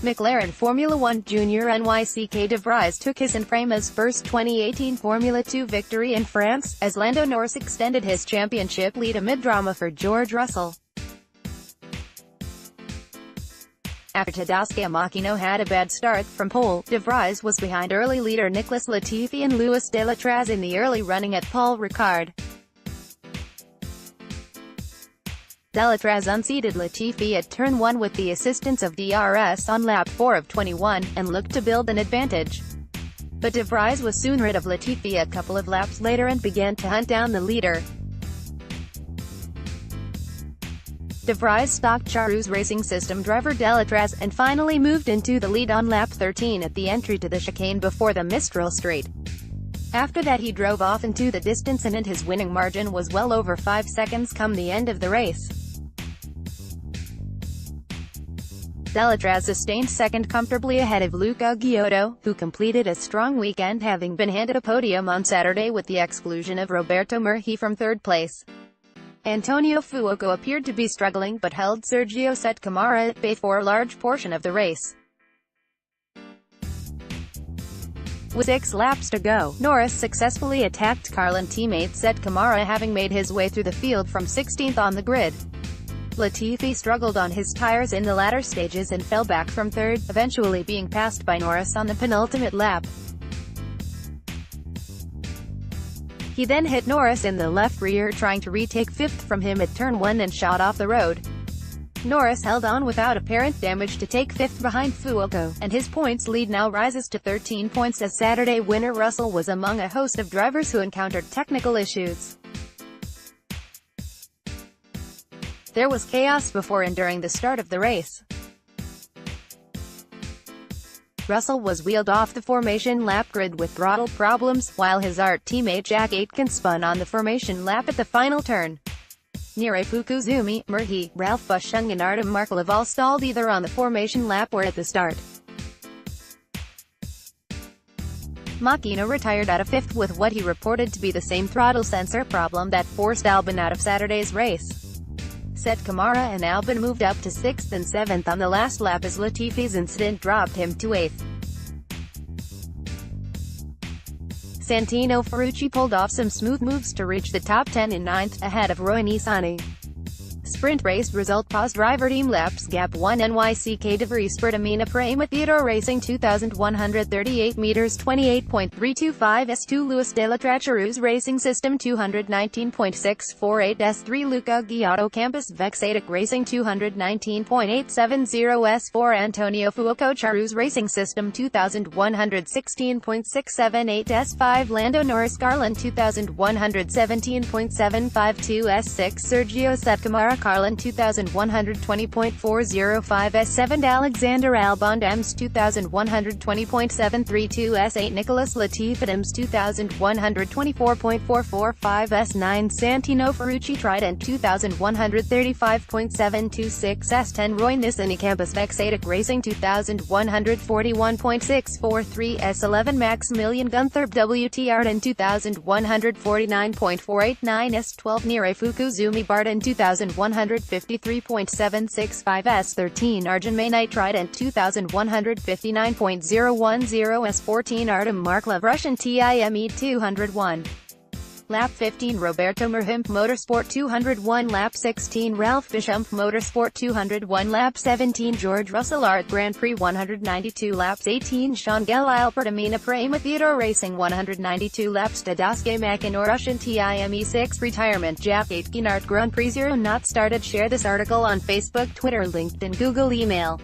McLaren Formula 1 junior Nyck de Vries took his and Prema's first 2018 Formula 2 victory in France, as Lando Norris extended his championship lead amid drama for George Russell. After Tadasuke Makino had a bad start from pole, de Vries was behind early leader Nicolas Latifi and Deletraz in the early running at Paul Ricard. Deletraz unseated Latifi at turn 1 with the assistance of DRS on lap 4 of 21, and looked to build an advantage. But de Vries was soon rid of Latifi a couple of laps later and began to hunt down the leader. De Vries stalked Charu's racing system driver Deletraz, and finally moved into the lead on lap 13 at the entry to the chicane before the Mistral Straight. After that he drove off into the distance, and his winning margin was well over 5 seconds come the end of the race. Deletraz sustained second comfortably ahead of Luca Giotto, who completed a strong weekend, having been handed a podium on Saturday with the exclusion of Roberto Merhi from third place. Antonio Fuoco appeared to be struggling, but held Sergio Camara at bay for a large portion of the race. With 6 laps to go, Norris successfully attacked Carlin teammate Camara, having made his way through the field from 16th on the grid. Latifi struggled on his tires in the latter stages and fell back from third, eventually being passed by Norris on the penultimate lap. He then hit Norris in the left rear, trying to retake 5th from him at turn 1 and shot off the road. Norris held on without apparent damage to take 5th behind Fuoco, and his points lead now rises to 13 points as Saturday winner Russell was among a host of drivers who encountered technical issues. There was chaos before and during the start of the race. Russell was wheeled off the formation lap grid with throttle problems, while his art teammate Jack Aitken spun on the formation lap at the final turn. Nyck Fukuzumi, Merhi, Ralph Buschung and Artem Markelov all stalled either on the formation lap or at the start. Makino retired out of 5th with what he reported to be the same throttle sensor problem that forced Albon out of Saturday's race. Camara and Albon moved up to 6th and 7th on the last lap as Latifi's incident dropped him to 8th. Santino Ferrucci pulled off some smooth moves to reach the top 10 in 9th, ahead of Roy Nissany. Sprint race result paused driver team laps gap 1 Nyck de Vries McLaren Prema Theodore Racing 2,138 meters 28.325 S2 Luis Deletraz Charu's Racing System 219.648 S3 Luca Giotto Campus Vexatic Racing 219.870 S4 Antonio Fuoco Charu's Racing System 2,116.678 S5 Lando Norris Carlin 2,117.752 S6 Sergio Camara Carlin 2,120.405 S7 Alexander Albon Dems 2,120.732 S8 Nicolas Latifi Dems 2,124.445 S9 Santino Ferrucci Trident 2,135.726 S10 Roy Nissany Campus Vexatic Racing 2,141.643 S11 Maximilian Gunther WT Arden 2,149.489 S12 Nyck Fukuzumi Barden 2,153.765 S13 Arjun Mainite Trident 2,159.010 S14 Artem Markelov Russian TIME 201. Lap 15 Roberto Merhi Motorsport 201 Lap 16 Ralph Buschung Motorsport 201 Lap 17 George Russell Art Grand Prix 192 Laps 18 Sean Gelail Prema Theodore Racing 192 Laps Tadasuke Makino Russian TIME 6 Retirement Jack Aitken Art Grand Prix 0 not started. Share this article on Facebook, Twitter, LinkedIn, Google, email.